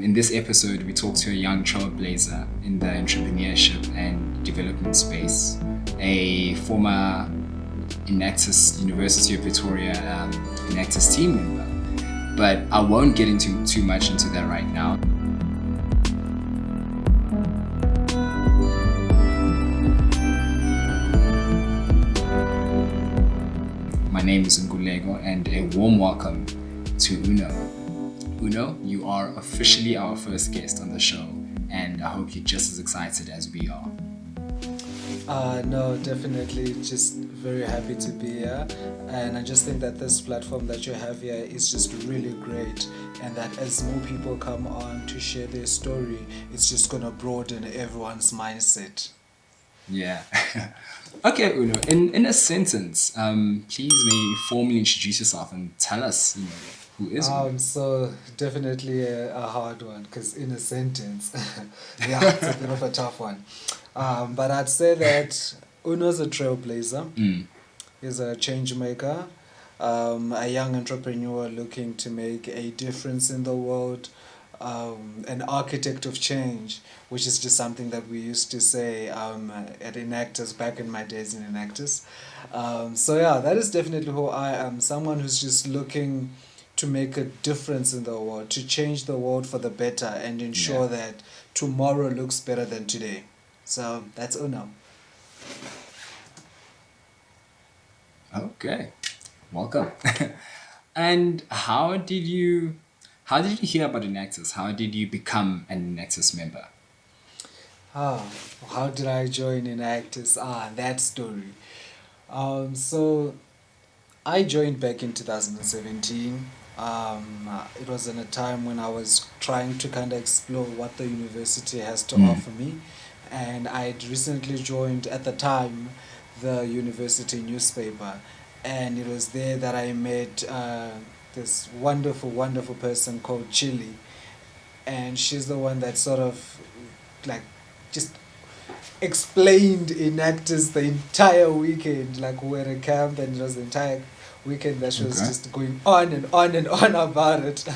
In this episode, we talk to a young trailblazer in the entrepreneurship and development space, a former Enactus University of Pretoria Enactus team member. But I won't get into too much into that right now. My name is Ngulego, and a warm welcome to Uno. Uno, you are officially our first guest on the show, and I hope you're just as excited as we are. No, definitely. Just very happy to be here. And I just think that this platform that you have here is just really great. And that as more people come on to share their story, it's just going to broaden everyone's mindset. Yeah. Okay, Uno, in a sentence, please maybe formally introduce yourself and tell us, who is Uno? So definitely a hard one, because in a sentence, yeah, it's a bit of a tough one. But I'd say that Uno's a trailblazer. He's a change maker, a young entrepreneur looking to make a difference in the world, an architect of change, which is just something that we used to say at Enactus back in my days in Enactus. So yeah, that is definitely who I am. Someone who's just looking to make a difference in the world, to change the world for the better and ensure that tomorrow looks better than today. So that's Uno. Okay, welcome. And how did you hear about Enactus? How did you become an Enactus member? How did I join Enactus? That story. So I joined back in 2017. It was in a time when I was trying to kind of explore what the university has to offer me. And I had recently joined, at the time, the university newspaper. And it was there that I met this wonderful, wonderful person called Chili. And she's the one that sort of, like, just explained Enactus the entire weekend. Like, we were at a camp and it was the entire weekend that she was just going on and on and on about it.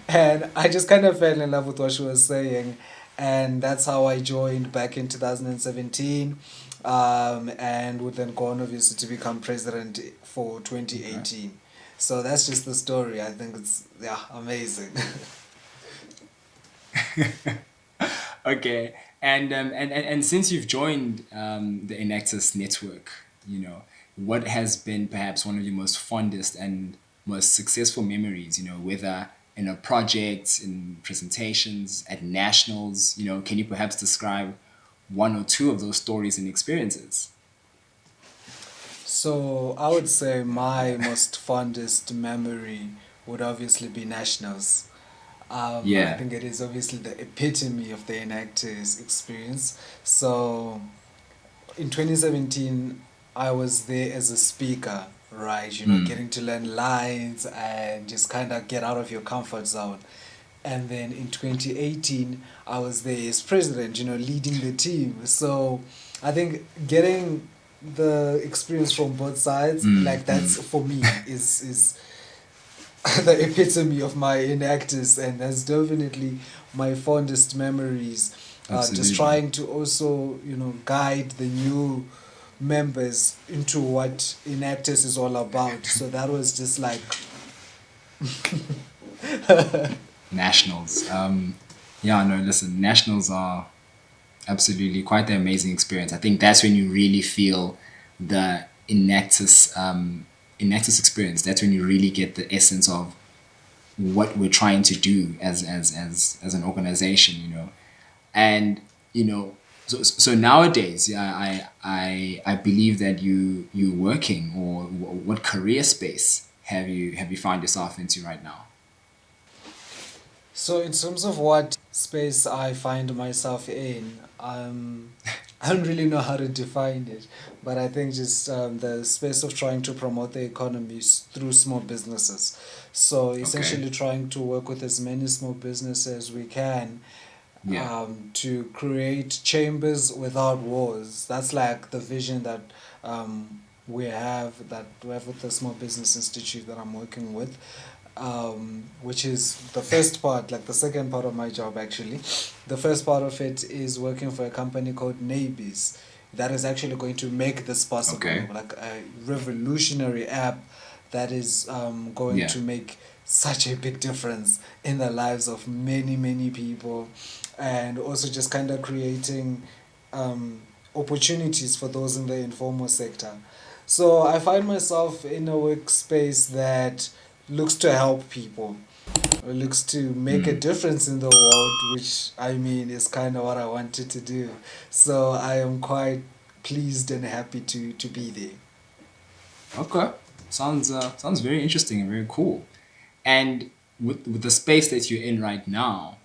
And I just kind of fell in love with what she was saying. And that's how I joined back in 2017. And would then go on, obviously, to become president for 2018. So that's just the story. I think it's, amazing. Okay, and since you've joined the Enactus network, what has been perhaps one of your most fondest and most successful memories? Whether in a project, in presentations, at nationals. Can you perhaps describe one or two of those stories and experiences? So I would say my most fondest memory would obviously be nationals. I think it is obviously the epitome of the Enactus experience. So in 2017, I was there as a speaker, right? Getting to learn lines and just kind of get out of your comfort zone. And then in 2018, I was there as president, leading the team. So I think getting the experience from both sides, like that's for me is the epitome of my Enactus, and that's definitely my fondest memories. Just trying to also, guide the new members into what Enactus is all about. So that was just like Nationals. Listen, nationals are absolutely quite an amazing experience. I think that's when you really feel the Enactus experience. That's when you really get the essence of what we're trying to do as an organization, and so nowadays, I believe that you're working, or what career space have you found yourself into right now? So in terms of what space I find myself in, I don't really know how to define it, but I think just the space of trying to promote the economy through small businesses. So essentially trying to work with as many small businesses as we can to create chambers without walls. That's like the vision that we have with the Small Business Institute that I'm working with. which is the first part, like the second part of my job actually. The first part of it is working for a company called Neighbors that is actually going to make this possible, Okay. like a revolutionary app that is going Yeah. to make such a big difference in the lives of many, many people, and also just kind of creating opportunities for those in the informal sector. So I find myself in a workspace that looks to help people, or looks to make a Mm. difference in the world, which I mean is kind of what I wanted to do. So I am quite pleased and happy to be there. Okay. Sounds very interesting and very cool. And with the space that you're in right now,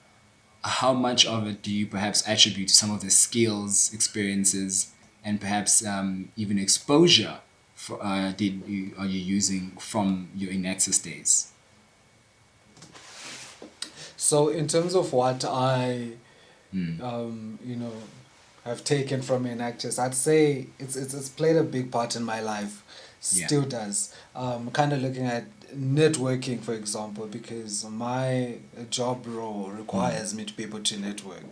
how much of it do you perhaps attribute to some of the skills, experiences, and perhaps even exposure are you using from your Enactus days? So in terms of what I, Mm. you know, have taken from Enactus, I'd say it's played a big part in my life, Yeah. still does. Kind of looking at networking, for example, because my job role Mm. requires me to be able to network.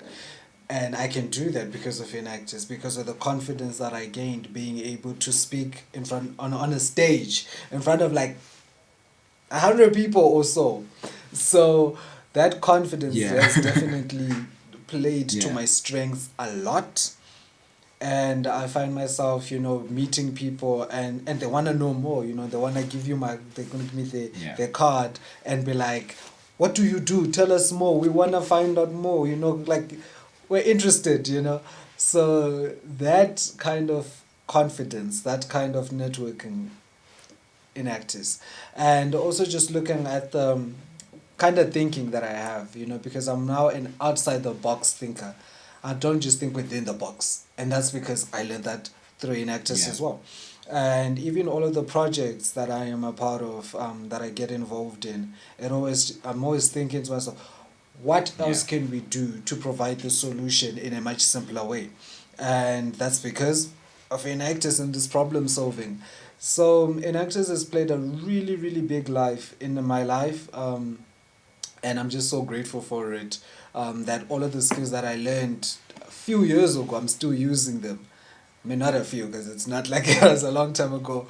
And I can do that because of Enactus, because of the confidence that I gained being able to speak in front on a stage in front of like 100 people or so. So that confidence Yeah. has definitely played to Yeah. my strengths a lot. And I find myself, meeting people, and they want to know more. They want to give you they're going to give me Yeah. their card and be like, what do you do? Tell us more. We want to find out more. Like we're interested. So that kind of confidence, that kind of networking in Actis. And also just looking at the kind of thinking that I have, because I'm now an outside the box thinker. I don't just think within the box. And that's because I learned that through Enactus Yeah. as well. And even all of the projects that I am a part of, that I get involved in, I'm always thinking to myself, what Yeah. else can we do to provide the solution in a much simpler way? And that's because of Enactus and this problem solving. So Enactus has played a really, really big life in my life. And I'm just so grateful for it. That all of the skills that I learned a few years ago, I'm still using them. I mean, not a few, because it's not like it was a long time ago,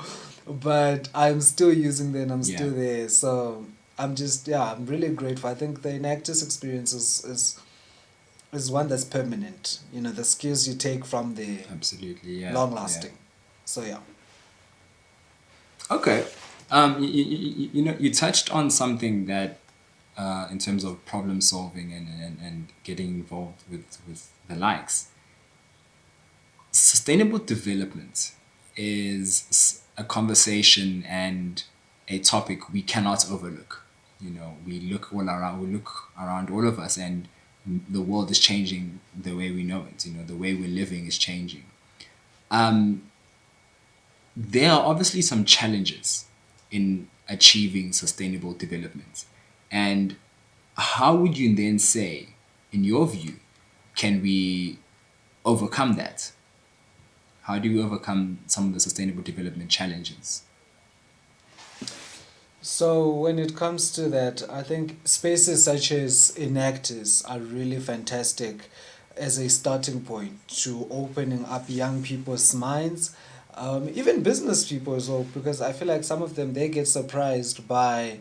but I'm still using them. I'm Yeah. still there. So I'm really grateful. I think the Enactus experience is one that's permanent. The skills you take from the Absolutely. Yeah. long Yeah. lasting. So yeah. Okay. You touched on something that, in terms of problem solving and getting involved with the likes, sustainable development is a conversation and a topic we cannot overlook. We look around all of us, and the world is changing the way we know it. The way we're living is changing. Um, there are obviously some challenges in achieving sustainable development. And how would you then say, in your view, can we overcome that? How do we overcome some of the sustainable development challenges? So when it comes to that, I think spaces such as Enactus are really fantastic as a starting point to opening up young people's minds, even business people as well, because I feel like some of them, they get surprised by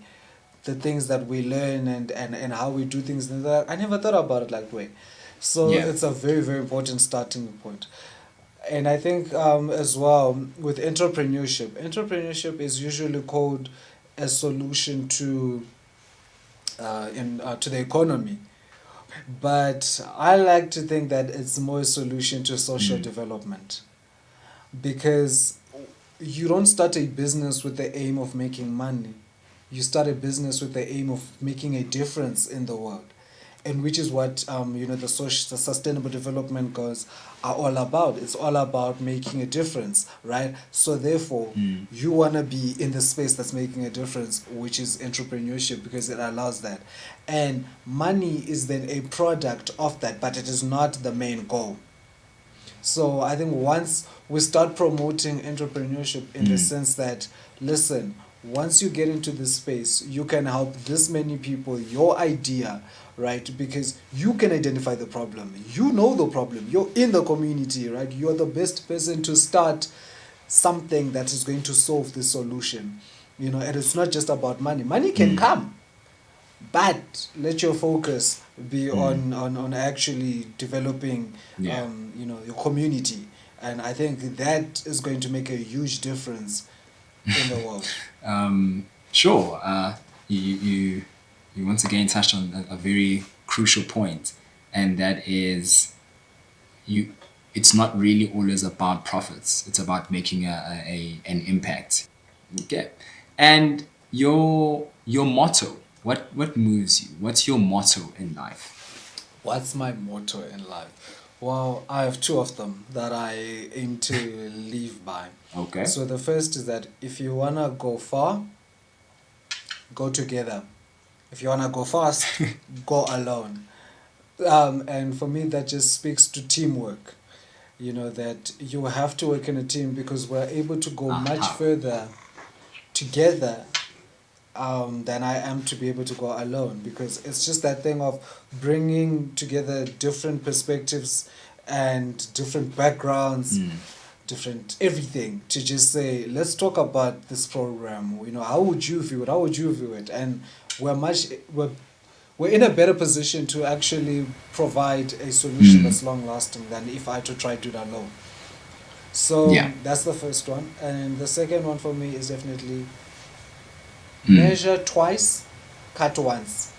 the things that we learn and how we do things. And they're like, I never thought about it like way. So Yeah. it's a very, very important starting point. And I think as well with entrepreneurship is usually called a solution to the economy, but I like to think that it's more a solution to social Mm. development, because you don't start a business with the aim of making money. You start a business with the aim of making a difference in the world, and which is what the sustainable development goals are all about. It's all about making a difference, right? So therefore, Mm. you want to be in the space that's making a difference, which is entrepreneurship, because it allows that. And money is then a product of that, but it is not the main goal. So I think once we start promoting entrepreneurship in the Mm. sense that, listen, once you get into this space, you can help this many people, your idea, right? Because you can identify the problem. You know the problem. You're in the community, right? You're the best person to start something that is going to solve the solution. And it's not just about money. Money can come, but let your focus be on actually developing your community. And I think that is going to make a huge difference in the world. Sure. You once again touched on a very crucial point, and that is it's not really always about profits. It's about making an impact. Okay. And your motto, what moves you? What's your motto in life? What's my motto in life? Well, I have two of them that I aim to live by. Okay. So the first is that if you want to go far, go together. If you want to go fast, go alone. And for me, that just speaks to teamwork. That you have to work in a team, because we're able to go much further together than I am to be able to go alone, because it's just that thing of bringing together different perspectives and different backgrounds, different everything, to just say, let's talk about this program. How would you view it? How would you view it? And we're in a better position to actually provide a solution that's long lasting than if I had to try to do it alone. So that's the first one. And the second one for me is definitely measure twice, cut once.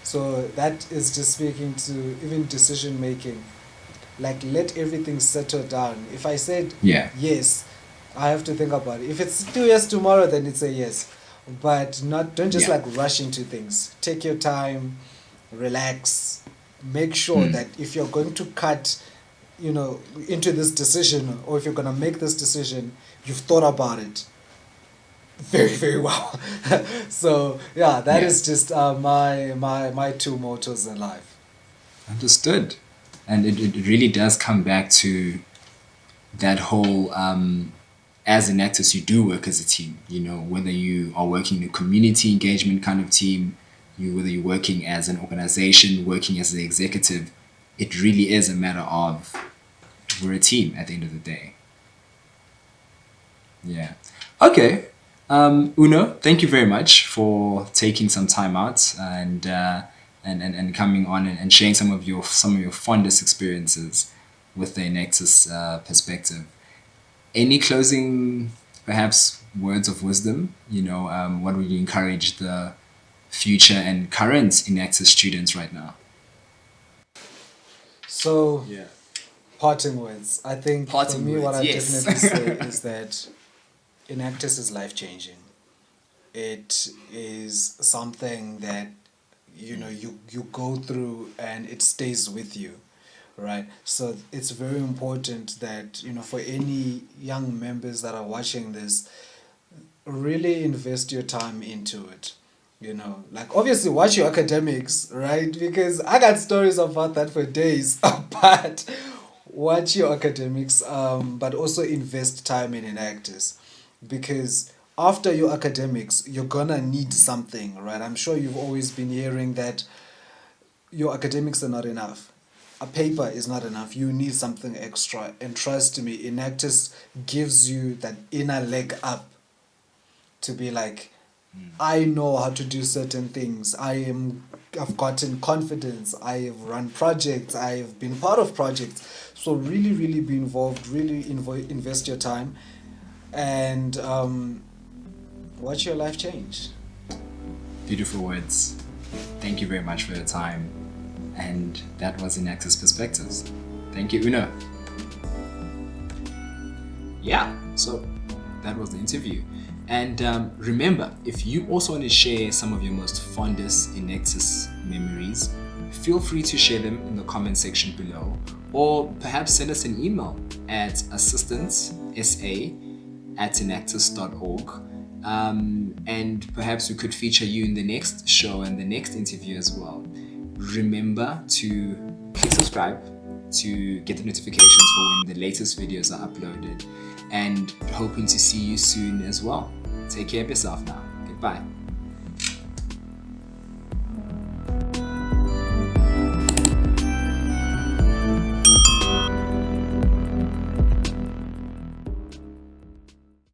So that is just speaking to even decision making. Like, let everything settle down. If I said yes, I have to think about it. If it's 2 years tomorrow, then it's a yes. But don't just rush into things. Take your time, relax, make sure that if you're going to cut into this decision, or if you're going to make this decision, you've thought about it very, very well. So that is just my two mottos in life. Understood. And it really does come back to that whole as Enactus, you do work as a team. Whether you are working in a community engagement kind of team, whether you're working as an organization, working as an executive, it really is a matter of, we're a team at the end of the day. Yeah. Okay. Uno, thank you very much for taking some time out and coming on and sharing some of your fondest experiences with the Enactus perspective. Any closing, perhaps, words of wisdom? What would you encourage the future and current Enactus students right now? So, parting words. I think for me, what I definitely say is that Enactus is life-changing. It is something that you go through and it stays with you. Right, so it's very important that for any young members that are watching this, really invest your time into it. Like, obviously watch your academics, right? Because I got stories about that for days. But watch your academics, but also invest time in Enactus, because after your academics, you're gonna need something, right? I'm sure you've always been hearing that your academics are not enough. A paper is not enough. You need something extra. And trust me, Enactus gives you that inner leg up to be like, I know how to do certain things. I've gotten confidence. I've run projects. I've been part of projects. So really, really be involved. Really invest your time, and watch your life change. Beautiful words. Thank you very much for your time. And that was Enactus Perspectives. Thank you, Uno. Yeah, so that was the interview. And remember, if you also want to share some of your most fondest Enactus memories, feel free to share them in the comment section below, or perhaps send us an email at assistantsa@enactus.org. And perhaps we could feature you in the next show and the next interview as well. Remember to click subscribe to get the notifications for when the latest videos are uploaded, and hoping to see you soon as well. Take care of yourself now. Goodbye.